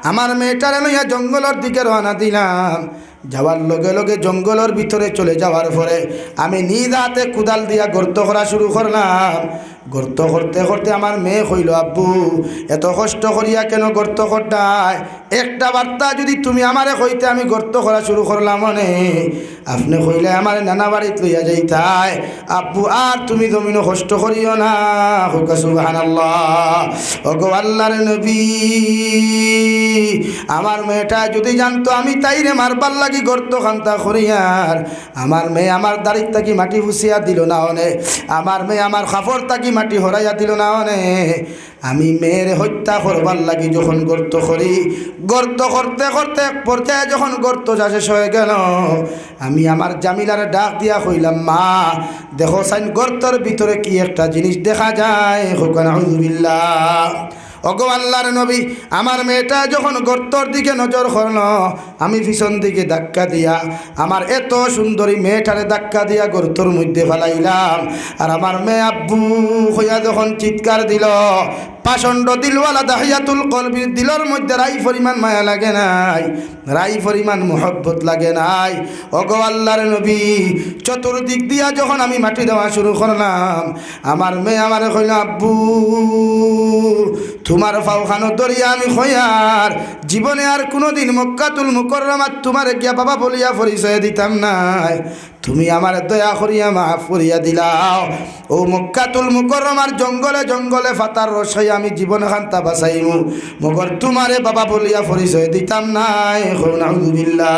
আমার মেয়েটারে লইয়া জঙ্গলের দিকে রওনা দিলাম। যাওয়ার লগে লগে জঙ্গলের ভিতরে চলে যাওয়ার পরে আমি নিজ হাতে কুদাল দিয়া গর্ত করা শুরু করলাম। গর্ত করতে করতে আমার মেয়ে কইল, আব্বু এত কষ্ট করিয়া কেন গর্ত করতাই? একটা বার্তা যদি তুমি আমারে কইতে আমি গর্ত করা শুরু করলাম মনে, আপনি কইলে আমার নানা বাড়িতে লইয়া যাইতাই। আব্বু আর তুমি জমিনও কষ্ট করিও না। হুকা সুবহানাল্লাহ। ওগো আল্লাহর নবী, আমার মেয়েটা যদি জানতো আমি তাইরে মারবার লাগি গর্ত খান্তা করিয়ার, আমার মেয়ে আমার দাড়ির তাকি মাটি ফুসিয়া দিল না অনে, আমার মেয়ে আমার খাফর তাকি মাটি হরাইয়া দিল না অনে। আমি মেয়ের হত্যা করবার লাগি যখন গর্ত করি, গর্ত করতে করতে এক পর্যায়ে যখন গর্ত শেষ হয়ে গেল, আমি আমার জামিলার ডাক দিয়া কইলাম, মা দেখো সাইন গর্তর ভিতরে কি একটা জিনিস দেখা যায়। হুকান আউযুবিল্লাহ। ওগো আল্লাহর নবী, আমার মেয়েটা যখন গর্তর দিকে নজর করল, আমি পিছন দিকে ধাক্কা দিয়া আমার এত সুন্দরী মেয়েটারে ধাক্কা দিয়া গর্তর মধ্যে ফেলাইলাম। আর আমার মেয়ে আব্বু হইয়া যখন চিৎকার দিল, পাষণ্ড দিলওয়ালা দাহিয়াতুল কলবির দিলর মধ্যে রাই পরিমাণ মায়া লাগে নাই, রাই পরিমাণ মোহব্বত লাগে নাই। ওগো আল্লাহর নবী, চতুর্দিক দিয়া যখন আমি মাটি দেওয়া শুরু করলাম, আমার মেয়ে আমারে কইল, আব্বু তোমার ফাওখানো দরিয়া আমি খয়ার জীবনে আর কোনোদিন মক্কাতুল মুকাররমাত তোমার গিয়া বাবা বলিয়া পরিচয় দিতাম নাই, তুমি আমার দয়া করিয়া মাফ করিয়া দিলাও। ও মক্কাতুল মুকাররমার জঙ্গলে জঙ্গলে ফাতার রসাই আমি জীবন খান্তা বাঁচাইমু, মগর তোমারে বাবা বলিয়া পরিচয় দিতাম নাই। নাউযুবিল্লাহ।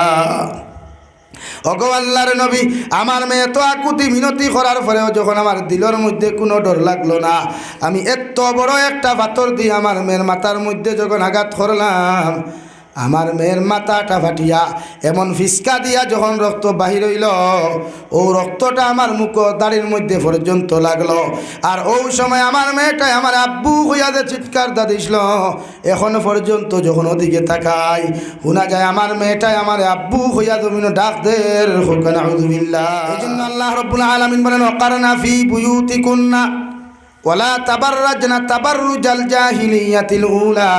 ওগো আল্লাহর নবী, আমার মেয়ে তো আকুতি মিনতি করার পরেও যখন আমার দিলের মধ্যে কোনো ডর লাগলো না, আমি এত বড় একটা পাথর দিয়ে আমার মেয়ের মাথার মধ্যে যখন আঘাত করলাম, আমার মেয়ের মাথাটা ফাটিয়া এমন ফিসকা দিয়া যখন রক্ত বাহির হইল, ও রক্তটা আমার মুখ দাড়ির মধ্যে পর্যন্ত লাগলো। আর ওই সময় আমার মেয়েটাই আমার আব্বু হইয়া যে চিৎকার দিছিল, এখনো পর্যন্ত যখন ওদিকে তাকাই শোনা যায় আমার মেয়েটাই আমার আব্বু হইয়া জমিন ডাক দের। হুকান আউযুবিল্লাহ। এই জন্য আল্লাহ রাব্বুল আলামিন বলেন, ওয়াকারনা ফি বুয়ুতিকুন্না ওয়ালা তাবাররাজনা তাবাররুজাল জাহিলিয়াতিল উলা।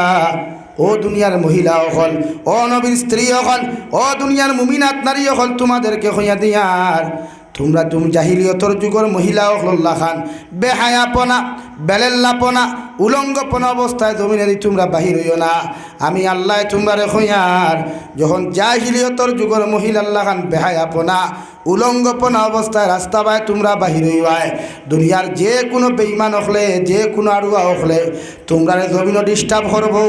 ও দুনিয়ার মহিলা হল, ও নবীর স্ত্রী হল, ও দুনিয়ার মুমিনাত নারী হল, তোমাদেরকে হইয়া দিয়ার তোমরা তুমি জাহিলিয়তর যুগের মহিলা হল্লা খান বেহায়াপনা বেলেল্লাপনা উলঙ্গপনা অবস্থায় জমিনে তোমরা বাহির হইও না। আমি আল্লাহ তোমরা হইয়ার যখন জাহিলিয়তর যুগের মহিলা আল্লাহ খান বেহায়াপনা উলঙ্গপনা অবস্থায় রাস্তা বায় তোমরা বাহির হইবায়, দুনিয়ার যে কোনো বেঈমান হলে যে কোনো আড়ুয়া হলে তোমরা জমিন ডিস্টার্ব করবো,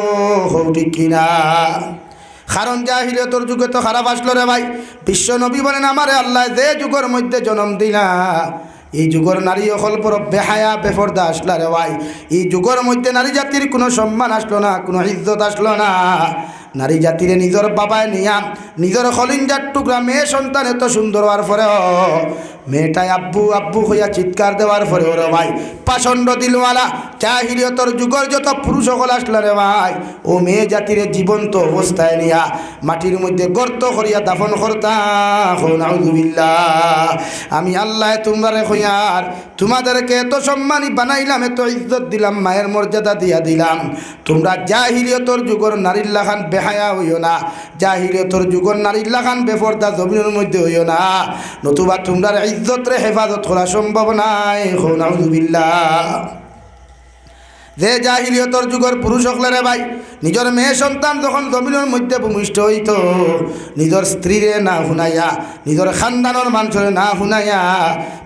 ঠিক কিনা? কারণ জাহিলিয়তর যুগে তো খারাপ আসলো রে ভাই। বিশ্ব নবী বলেন, আমারে আল্লাহ যে যুগের মধ্যে জন্ম দিলা, এই যুগের নারী অকল পর বেহায়া বেপর্দা আসলা রে ভাই। এই যুগের মধ্যে নারী জাতির কোনো সম্মান আসলো না, কোনো ইজ্জত আসলো না। নারী জাতিরে নিজের বাবায় নিয়া নিজের খলিঞ্জার টুকরা মেয়ে সন্তান এত সুন্দর হওয়ার পরেও মেয়েটাই আব্বু আব্বু হইয়া চিৎকার দেওয়ার পরে ওরে ভাই পাষণ্ড দিলওয়ালা জাহিলিয়তর যুগের যত পুরুষ সকল আসলো রে ভাই, ও মেয়ে জাতিরে জীবন্ত অবস্থায় নিয়া মাটির মধ্যে গর্ত করিয়া দাফন করতা। নাউযুবিল্লাহ। আমি আল্লাহ তোমরা হইয়ার তোমাদেরকে এত সম্মানী বানাইলাম, এত ইজ্জত দিলাম, মায়ের মর্যাদা দিয়া দিলাম, তোমরা জাহিলিয়তর যুগের নারীর লাখান বেহায়া হইও না, জাহিলিয়তর যুগের নারীর লাখান বেপর্দা জমিনের মধ্যে হইও না, নতুবা তোমরা ইজ্জতরে হেফাজত করা সম্ভব নাই। নাউযুবিল্লাহ। যে জাহিলিয়তর যুগের পুরুষ হকলে ভাই নিজের মেয়ে সন্তান যখন জমিনের মধ্যে ভূমিষ্ঠ হইত, নিজের স্ত্রীরে না শুনাইয়া নিজের খানদানোর মানুষের না শুনাইয়া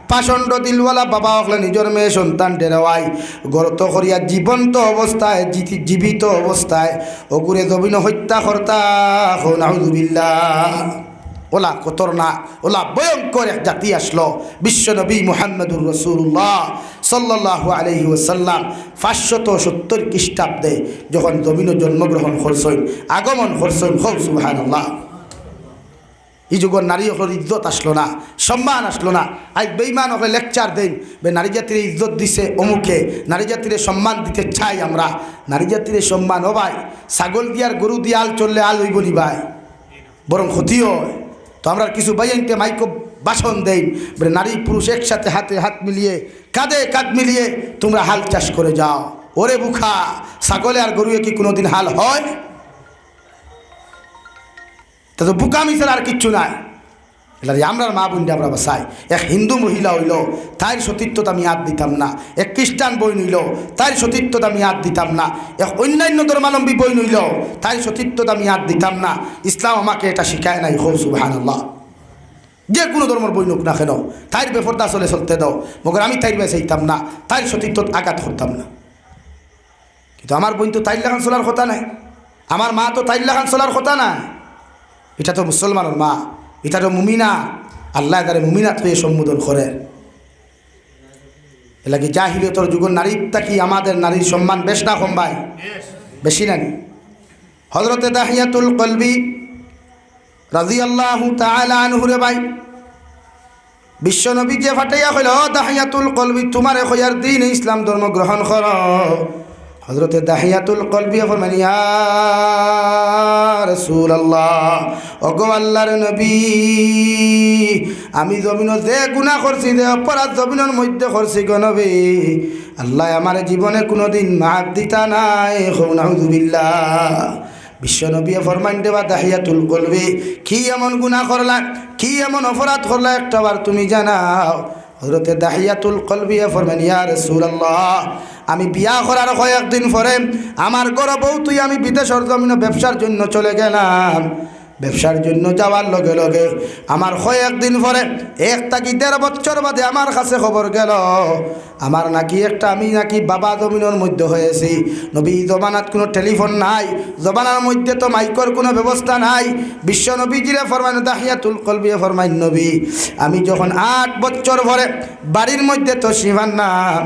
পাষণ্ড দিলওয়ালা বাবা হকলে নিজের মেয়ে সন্তান ডেরাওয়াই গর্ত করিয়া জীবন্ত অবস্থায় জীবিত অবস্থায় ওগুরে জমিন হত্যা কর্তা। নাউযুবিল্লাহ। ওলা খতরনা, ওলা ভয়ঙ্কর এক জাতি আসলো। বিশ্বনবী মুহাম্মদুর রাসূলুল্লাহ সাল্লাল্লাহু আলাইহি ওয়াসাল্লাম 570 খ্রিস্টাব্দে যখন জমিনে জন্মগ্রহণ করছেন, আগমন করছেন, সুবহানাল্লাহ। এই যুগের নারী হকলের ইজ্জত আসলো না, সম্মান আসলো না। আজ বেঈমান হকলে লেকচার দেন বে নারী জাতির ইজ্জত দিছে অমুকে, নারী জাতির সম্মান দিতে চাই আমরা। নারী জাতির সম্মান ও ভাই ছাগল দিয়ার গরু দিয়ে আল চললে আল হইব নি ভাই, বরং ক্ষতি হয়। তো আমরা কিছু বাইনতে মাইক ভাষণ দেই, নারী পুরুষ একসাথে হাতে হাত মিলিয়ে কাঁধে কাঁধ মিলিয়ে তোমরা হাল চাষ করে যাও। ওরে বুখা, ছাগলে আর গরুয়ে কি কোনোদিন হাল হয়? তা তো বুকামি ছাড়া আর কিচ্ছু নাই। এটা আমরার মা বোনটা আমরা বাসাই। এক হিন্দু মহিলা হইল, তার সতীত্বতা আমি হাত দিতাম না। এক খ্রিস্টান বই নইল, তার সতীত্বতা আমি হাত দিতাম না। এক অন্যান্য ধর্মাবলম্বী বই নইল, তার সতীত্বতা আমি হাত দিতাম না। ইসলাম আমাকে এটা শিখায় নাই। হো সুবহানাল্লাহ। যে কোনো ধর্মের বই নোক না কেন, তাইর বেপরদা চলে চলতে দাও, মগর আমি তাইর বেচাইতাম না, তাইর সতীত্ব আঘাত করতাম না। কিন্তু আমার বোন তো তাইর লাগান চলার কথা নাই, আমার মা তো তাইর লাগান চলার কথা না। এটা তো মুসলমানের মা, এটা তো মুমিনা। আল্লাহ তারে মুমিনাত হয়ে সম্বোধন করে। এলাকি জাহিলিয়তের যুগের নারীটা কি আমাদের নারীর সম্মান বেশ না কম ভাই? বেশি নানি। হযরতে দাহিয়াতুল কলবি রাদিয়াল্লাহু তাআলা আনহু রে ভাই, বিশ্বনবী যে ফাটাইয়া হইল দাহিয়াতুল কলবি তোমারে খয়ার দিন ইসলাম ধর্ম গ্রহণ কর। হযরতে দাহিয়াতুল কলবি ফরমান ইয়া রাসূলুল্লাহ, ওগো আল্লাহর নবী, আমি জমিনে যে গুনাহ করছি, যে অপরাধ জমিনের মধ্যে করছি গো নবী, আল্লাহ আমার জীবনে কোনোদিন মাফ দিতা নাই। নাউযুবিল্লাহ। বিশ্বনবী ফরমান দেবা দাহিয়াতুল কলবি, কি এমন গুনাহ করলা, কি এমন অপরাধ করলা, একটাবার তুমি জানাও। হযরতে দাহিয়াতুল কলবি ফরমান ইয়া রাসূলুল্লাহ, আমি বিয়া করার কয়েকদিন পরে আমার ঘরে বউ তুই আমি বিদেশের জমিনে ব্যবসার জন্য চলে গেলাম। ব্যবসার জন্য যাওয়ার লগে লগে আমার কয়েকদিন পরে 1 থেকে 1.5 বছর বাদে আমার কাছে খবর গেল আমার নাকি একটা আমি নাকি বাবা জমিনের মধ্যে হয়েছি। নবী জমানাত কোনো টেলিফোন নাই, জমানার মধ্যে তো মাইকর কোনো ব্যবস্থা নাই। বিশ্ব নবীজিরে ফরমান দাহিয়াতুল কলবি ফরমাইন নবী, আমি যখন 8 বছর পরে বাড়ির মধ্যে তো শিবান্নাম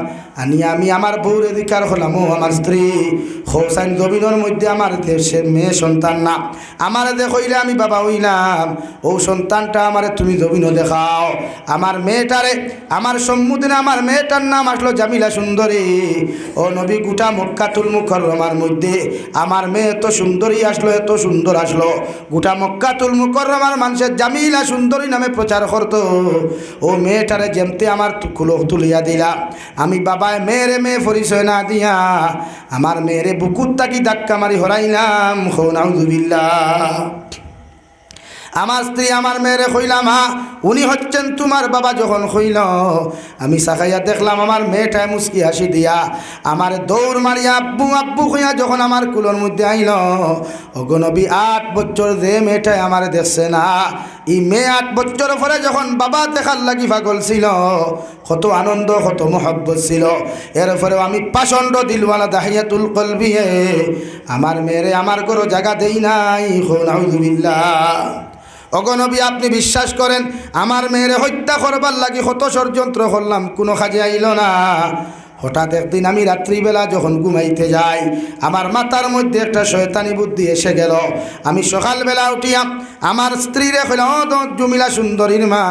আমি আমার বউর অধিকার হলাম, ও আমার স্ত্রী হোসাইন জমিনের মধ্যে আমার দেশের মেয়ে সন্তান না, আমার দেখইলে আমি বাবা হইলাম, ও সন্তানটা আমারে তুমি জমিনও দেখাও। আমার মেয়েটারে আমার সম্মুখীনে আমার মেয়েটার নাম আসলো জামিলা সুন্দরী। ও নবী, গোটা মক্কাতুল মুকাররমার মধ্যে আমার মেয়ে এত সুন্দরী আসলো, এত সুন্দর আসলো, গোটা মক্কাতুল মুকাররমার মানুষের জামিলা সুন্দরী নামে প্রচার করতো। ও মেয়েটারে যেমতে আমার কুলো তুলিয়া দিলা, আমি বাবা মেয়েরে মেয়ে পরিচয় না দিয়া আমার মেয়েরে বুকুর তাকি ধাক্কা মারি হরাইলাম। নাউযুবিল্লাহ। আমার স্ত্রী আমার মেয়েরে কইলাম, হা উনি হচ্ছেন তোমার বাবা। যখন কইল আমি সাকাইয়া দেখলাম আমার মেয়েটায় মুস্কি হাসি দিয়া আমার দৌড় মারিয়া আব্বু আব্বু কইয়া যখন আমার কুলোর মধ্যে আইল। ওগো নবী, 8 বছর যে মেয়েটায় আমার দেখছে না, এই মেয়ে 8 বছর পরে যখন বাবা দেখার লাগি পাগল ছিল, কত আনন্দ কত মহব্বত ছিল। এরপরেও আমি পাষণ্ড দিলওয়ালা দাহিয়াতুল কলবি আমার মেয়েরে আমার কোনো জায়গা দেই নাই। নাউযুবিল্লাহ। ওগো নবী, আপনি বিশ্বাস করেন আমার মেয়েরে হত্যা করবার লাগি কত ষড়যন্ত্র করলাম, কোনো কাজে আইল না। হঠাৎ একদিন আমি রাত্রিবেলা যখন ঘুমাইতে যাই, আমার মাথার মধ্যে একটা শয়তানি বুদ্ধি এসে গেল। আমি সকালবেলা উঠিয়া আমার স্ত্রীরে কইলাম, ও জমিলা সুন্দরীর মা,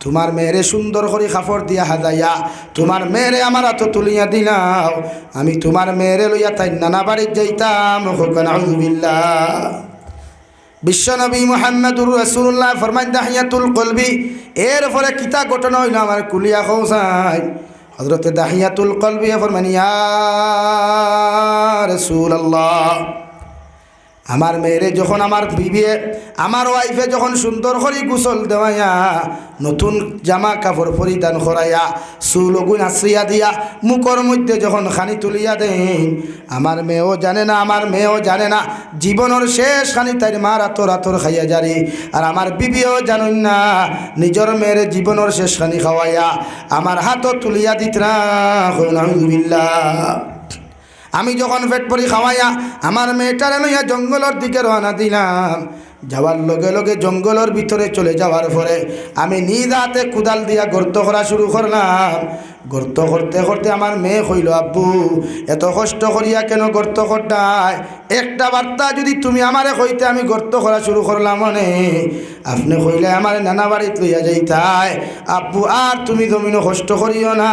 তোমার মেয়েরে সুন্দর করে কাপড় দিয়া হাজাইয়া তোমার মেয়েরে আমার হাতে তুলিয়া দিলাও, আমি তোমার মেয়েরে লইয়া তাই নানা বাড়ির যাইতাম। নাউযুবিল্লাহ। বিশ্বনবী মুহাম্মদুর রাসূলুল্লাহ ফরমান দাহিয়াতুল কলবি, এর পরে কিতা ঘটনা হইল আমার কুলিয়া খোসাই। হযরতে দাহিয়াতুল কলবি ফরমান ইয়া রাসূলুল্লাহ, আমার মেয়েরে যখন আমার বিবি আমার ওয়াইফে যখন সুন্দর করে গোসল দেওয়াইয়া নতুন জামা কাপড় পরিধান করাইয়া চুল গুণ আশ্রিয়া দিয়া মুখর মধ্যে যখন খানি তুলিয়া দেন, আমার মেয়েও জানে না, আমার মেয়েও জানে না জীবনের শেষ খানি তাই মার আতর আতর খাইয়া যারি। আর আমার বিবিও জানুন না নিজের মেয়ের জীবনের শেষ খানি খাওয়াইয়া আমার হাতও তুলিয়া দিত না। নাউযুবিল্লাহ। আমি যখন পেট পরি খাওয়াইয়া আমার মেয়েটারে লইয়া জঙ্গলের দিকে রওনা দিলাম, যাওয়ার লগে লগে জঙ্গলের ভিতরে চলে যাওয়ার পরে আমি নিজ হাতে কুদাল দিয়া গর্ত করা শুরু করলাম। গর্ত করতে করতে আমার মেয়ে কইল, আব্বু এত কষ্ট করিয়া কেন গর্ত করতাই? একটা বার্তা যদি তুমি আমারে কইতে আমি গর্ত করা শুরু করলাম মনে, আপনি কইলে আমার নানা বাড়িতে লইয়া যাইতাই। আব্বু আর তুমি জমিন কষ্ট করিও না।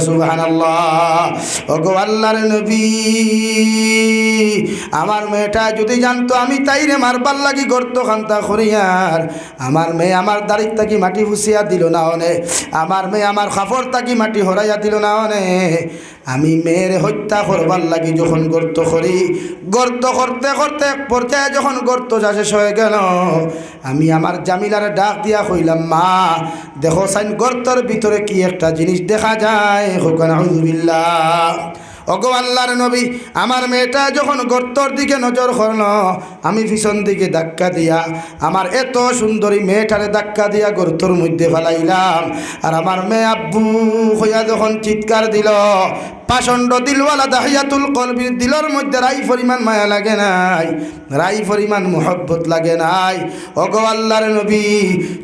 সুবহানাল্লাহ। ওগো আল্লাহর নবী, আমার মেয়েটা যদি জানতো আমি তাইরে মারবার লাগি গর্ত খান্তা করিয়ার, আমার মেয়ে আমার দাড়ির তাকি মাটি ফুসিয়া দিল না। অনে আমার মেয়ে আমার কাপড় তাকি মাটি হরাইয়া দিল না অনে আমি মেয়ের হত্যা করবার লাগি যখন গর্ত করি গর্ত করতে করতে এক পর্যায়ে যখন গর্ত শেষ হয়ে গেল আমি আমার জামিলার ডাক দিয়া কইলাম মা দেখো সাইন গর্তর ভিতরে কি একটা জিনিস দেখা যায় হুকান আউযুবিল্লাহ ওগো আল্লাহর নবী আমার মেয়েটা যখন গর্তর দিকে নজর করল আমি পিছন দিকে ধাক্কা দিয়া আমার এত সুন্দরী মেয়েটারে ধাক্কা দিয়া গর্তর মধ্যে ফেলাইলাম আর আমার মেয়ে আব্বু হইয়া যখন চিৎকার দিল পাষণ্ড দিলওয়ালা দাহিয়াতুল কলবির দিলর মধ্যে রাই পরিমাণ মায়া লাগে নাই রাই পরিমাণ মোহব্বত লাগে নাই ওগো আল্লাহর নবী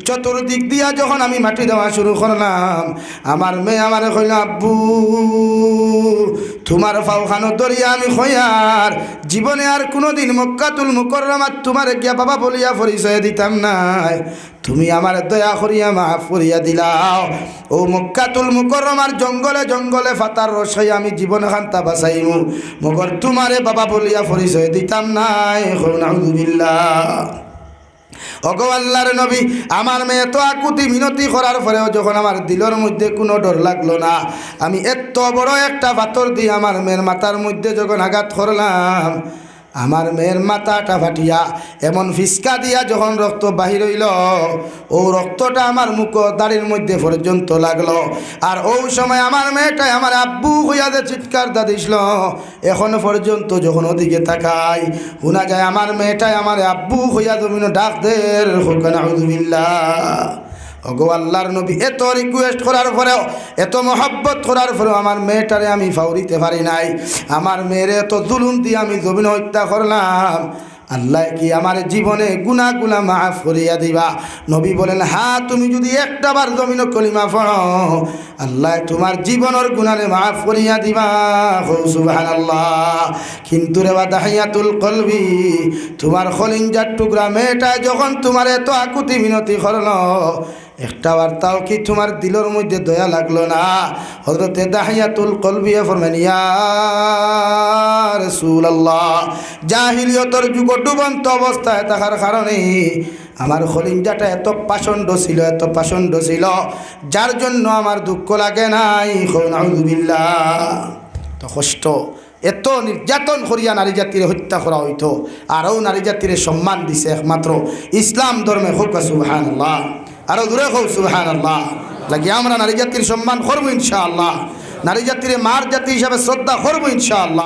চতুর্দিক দিয়া যখন আমি মাটি দেওয়া শুরু করলাম আমার মেয়ে আমার কইল আব্বু তোমার ফাওখানো দরিয়া আমি খয়ার জীবনে আর কোনোদিন মক্কাতুল মুকাররমাত তোমার গিয়া বাবা বলিয়া পরিচয় দিতাম নাই তুমি আমার দয়া করিয়া মাফ করিয়া দিলাও ও মক্কাতুল মুকাররমার জঙ্গলে জঙ্গলে ফাতার রসাই আমি জীবন খান্তা বাঁচাইমু মগর তোমারে বাবা বলিয়া পরিচয় দিতাম নাই নাউযুবিল্লাহ ওগো আল্লাহর নবী আমার মেয়ে তো আকুতি মিনতি করার পরেও যখন আমার দিলের মধ্যে কোনো ডর লাগলো না আমি এত বড় একটা পাথর দিয়ে আমার মেয়ের মাথার মধ্যে যখন আঘাত করলাম আমার মেয়ের মাথাটা ফাটিয়া এমন ফিসকা দিয়া যখন রক্ত বাহির হইল ও রক্তটা আমার মুখ দাড়ির মধ্যে পর্যন্ত লাগলো আর ওই সময় আমার মেয়েটাই আমার আব্বু হইয়া যে চিৎকার দিছিল এখনো পর্যন্ত যখন ওদিকে তাকাই শোনা যায় আমার মেয়েটাই আমার আব্বু হইয়া জমিন ডাক দের হুকান আউযুবিল্লাহ ওগো আল্লাহর নবী এত রিকোয়েস্ট করার পরেও এত মহব্বত করার পরেও আমার মেয়েটারে আমি ফাউরিতে পারি নাই আমার মেয়েরে এত জুলুম দিয়ে আমি জমিন হত্যা করলাম আল্লাহ কি আমার জীবনে গুনাহগুলা মাফ করিয়া দিবা নবী বলেন হ্যাঁ তুমি যদি একটা বার জমিন কলিমা পড়ো আল্লাহ তোমার জীবনের গুনাহে মাফ করিয়া দিবা সুবহানাল্লাহ কিন্তু রে দাহিয়াতুল কলবি তোমার খলিঞ্জার টুকরা মেয়েটা যখন তোমার এত আকুতি মিনতি করলো একটা বার্তাও কি তোমার দিলের মধ্যে দয়া লাগলো না হযরতে দাহিয়াতুল কলবি ফরমান ইয়া রাসূলুল্লাহ জাহিলিয়তের যুগ ডুবন্ত অবস্থায় থাকার কারণে আমার খলিঞ্জাটা এত পাষণ্ড ছিল যার জন্য আমার দুঃখ লাগে নাই নাউযুবিল্লাহ তো কষ্ট এত নির্যাতন করিয়া নারী জাতির হত্যা করা হইতো আরও নারী জাতির সম্মান দিছে একমাত্র ইসলাম ধর্মে হোক সুবহানাল্লাহ আরো দূরে হোক সুবহানাল্লাহ লাগি আমরা নারী জাতির সম্মান করবো ইনশাআল্লাহ নারী জাতির মার জাতি হিসাবে শ্রদ্ধা করবো ইনশাআল্লাহ।